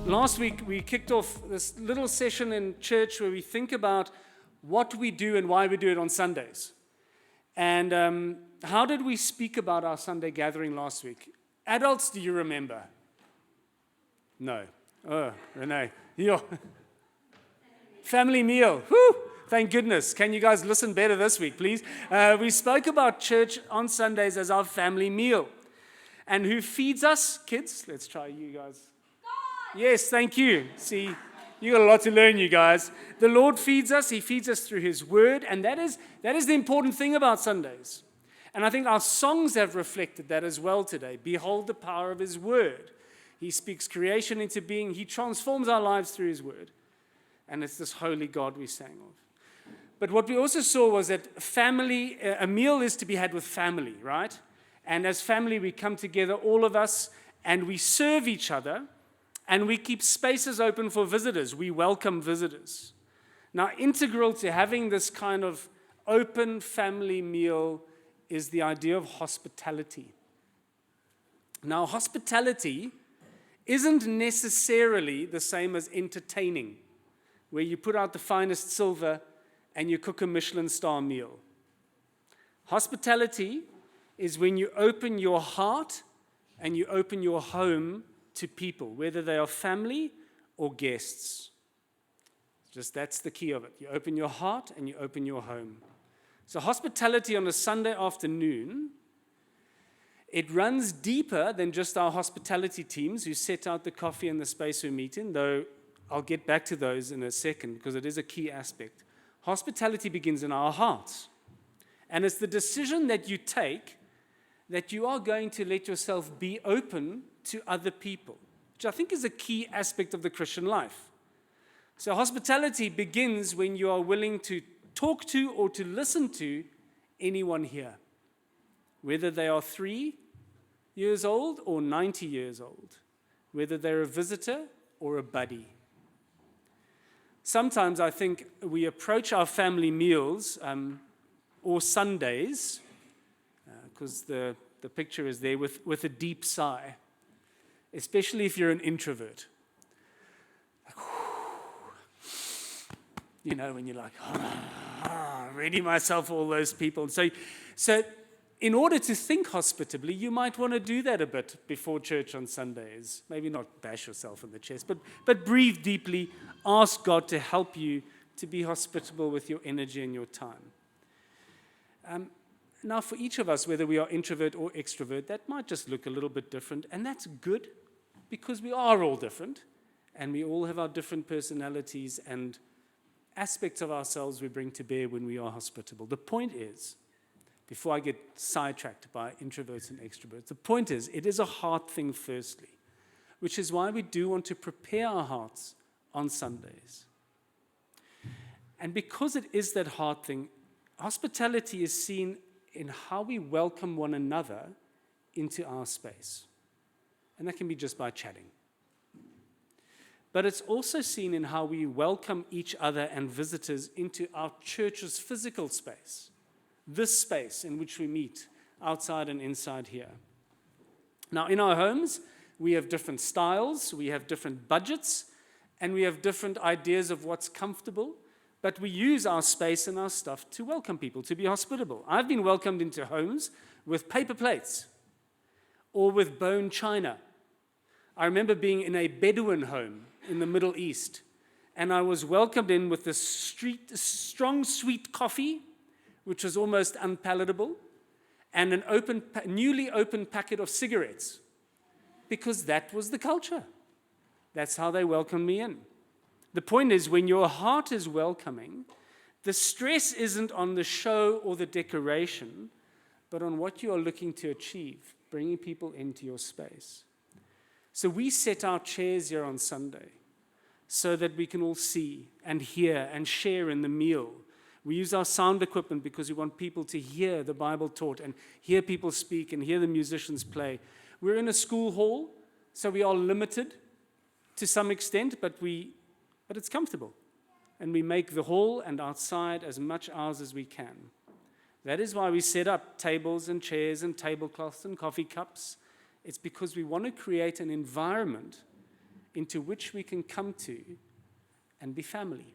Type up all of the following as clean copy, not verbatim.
Last week, we kicked off this little session in church where we think about what we do and why we do it on Sundays. And how did we speak about our Sunday gathering last week? Adults, do you remember? No. Oh, Renee. Yeah. Family meal. Whew. Thank goodness. Can you guys listen better this week, please? We spoke about church on Sundays as our family meal. And who feeds us? Kids, let's try you guys. God. Yes, thank you. See, you got a lot to learn, you guys. The Lord feeds us. He feeds us through His Word. And that is the important thing about Sundays. And I think our songs have reflected that as well today. Behold the power of His Word. He speaks creation into being. He transforms our lives through His Word. And it's this holy God we sang of. But what we also saw was that family, a meal is to be had with family, right? And as family, we come together, all of us, and we serve each other, and we keep spaces open for visitors. We welcome visitors. Now, integral to having this kind of open family meal is the idea of hospitality. Now, hospitality isn't necessarily the same as entertaining, where you put out the finest silver and you cook a Michelin star meal. Hospitality is when you open your heart and you open your home to people, whether they are family or guests. Just that's the key of it. You open your heart and you open your home. So hospitality on a Sunday afternoon, it runs deeper than just our hospitality teams who set out the coffee and the space we meet in, though I'll get back to those in a second because it is a key aspect. Hospitality begins in our hearts. And it's the decision that you take that you are going to let yourself be open to other people, which I think is a key aspect of the Christian life. So hospitality begins when you are willing to talk to or to listen to anyone here, whether they are 3 years old or 90 years old, whether they're a visitor or a buddy. Sometimes I think we approach our family meals or Sundays, because the picture is there, with a deep sigh, especially if you're an introvert. Like, you know, when you're like, ready myself for all those people. So in order to think hospitably, you might want to do that a bit before church on Sundays. Maybe not bash yourself in the chest, but breathe deeply. Ask God to help you to be hospitable with your energy and your time. Now, for each of us, whether we are introvert or extrovert, that might just look a little bit different, and that's good because we are all different, and we all have our different personalities and aspects of ourselves we bring to bear when we are hospitable. The point is, before I get sidetracked by introverts and extroverts, the point is, it is a heart thing firstly, which is why we do want to prepare our hearts on Sundays. And because it is that heart thing, hospitality is seen in how we welcome one another into our space. And that can be just by chatting. But it's also seen in how we welcome each other and visitors into our church's physical space, this space in which we meet, outside and inside here. Now, in our homes, we have different styles, we have different budgets, and we have different ideas of what's comfortable. But we use our space and our stuff to welcome people, to be hospitable. I've been welcomed into homes with paper plates or with bone china. I remember being in a Bedouin home in the Middle East, and I was welcomed in with this strong, sweet coffee, which was almost unpalatable, and an newly opened packet of cigarettes, because that was the culture. That's how they welcomed me in. The point is, when your heart is welcoming, the stress isn't on the show or the decoration, but on what you are looking to achieve, bringing people into your space. So we set our chairs here on Sunday so that we can all see and hear and share in the meal. We use our sound equipment because we want people to hear the Bible taught and hear people speak and hear the musicians play. We're in a school hall, so we are limited to some extent, but it's comfortable. And we make the hall and outside as much ours as we can. That is why we set up tables and chairs and tablecloths and coffee cups. It's because we want to create an environment into which we can come to and be family.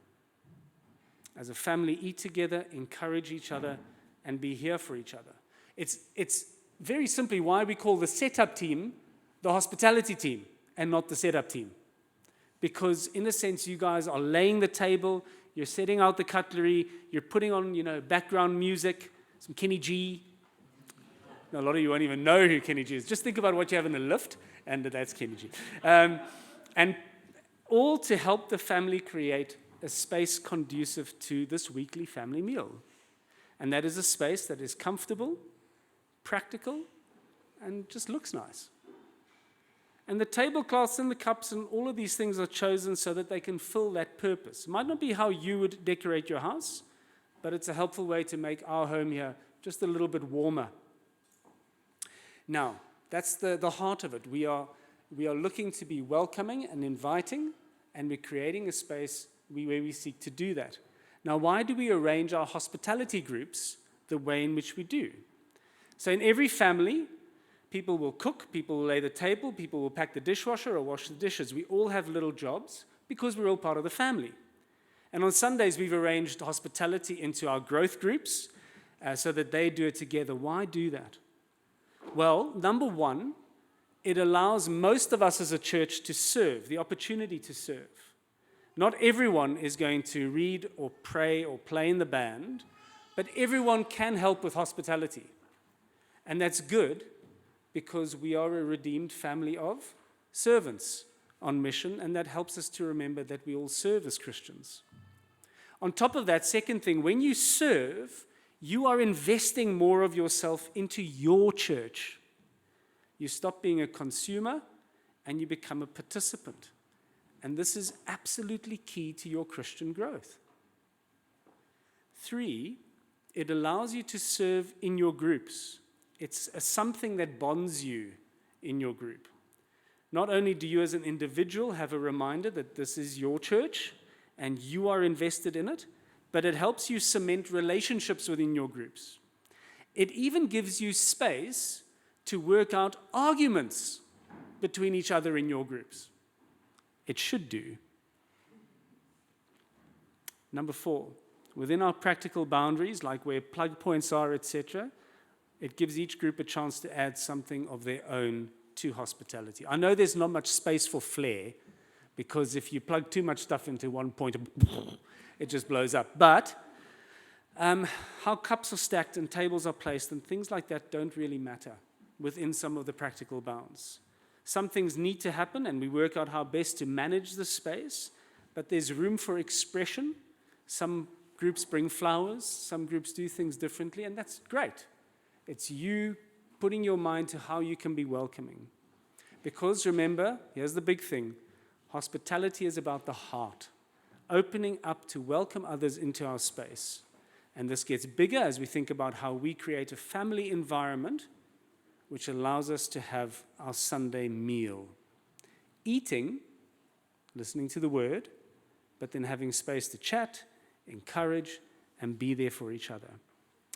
As a family, eat together, encourage each other, and be here for each other. It's very simply why we call the setup team the hospitality team and not the setup team. Because in a sense, you guys are laying the table, you're setting out the cutlery, you're putting on, background music, some Kenny G. Now, a lot of you won't even know who Kenny G is. Just think about what you have in the lift, and that's Kenny G. And all to help the family create a space conducive to this weekly family meal. And that is a space that is comfortable, practical, and just looks nice. And the tablecloths and the cups and all of these things are chosen so that they can fill that purpose. It might not be how you would decorate your house, but it's a helpful way to make our home here just a little bit warmer. Now, that's the heart of it. We are looking to be welcoming and inviting, and we're creating a space where we seek to do that. Now, why do we arrange our hospitality groups the way in which we do? So in every family, people will cook, people will lay the table, people will pack the dishwasher or wash the dishes. We all have little jobs because we're all part of the family. And on Sundays, we've arranged hospitality into our growth groups so that they do it together. Why do that? Well, number one, it allows most of us as a church to serve, the opportunity to serve. Not everyone is going to read or pray or play in the band, but everyone can help with hospitality. And that's good, because we are a redeemed family of servants on mission, and that helps us to remember that we all serve as Christians. On top of that, second thing, when you serve, you are investing more of yourself into your church. You stop being a consumer and you become a participant. And this is absolutely key to your Christian growth. 3, it allows you to serve in your groups. It's something that bonds you in your group. Not only do you as an individual have a reminder that this is your church and you are invested in it, but it helps you cement relationships within your groups. It even gives you space to work out arguments between each other in your groups. It should do. Number 4, within our practical boundaries, like where plug points are, etc., it gives each group a chance to add something of their own to hospitality. I know there's not much space for flair, because if you plug too much stuff into one point, it just blows up. But how cups are stacked and tables are placed and things like that don't really matter within some of the practical bounds. Some things need to happen, and we work out how best to manage the space, but there's room for expression. Some groups bring flowers, some groups do things differently, and that's great. It's you putting your mind to how you can be welcoming. Because remember, here's the big thing, hospitality is about the heart, opening up to welcome others into our space. And this gets bigger as we think about how we create a family environment which allows us to have our Sunday meal. Eating, listening to the word, but then having space to chat, encourage, and be there for each other.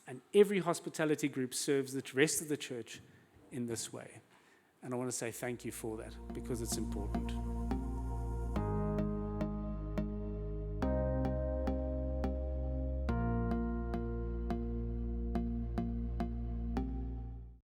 And every hospitality group serves the rest of the church in this way. And I want to say thank you for that, because it's important.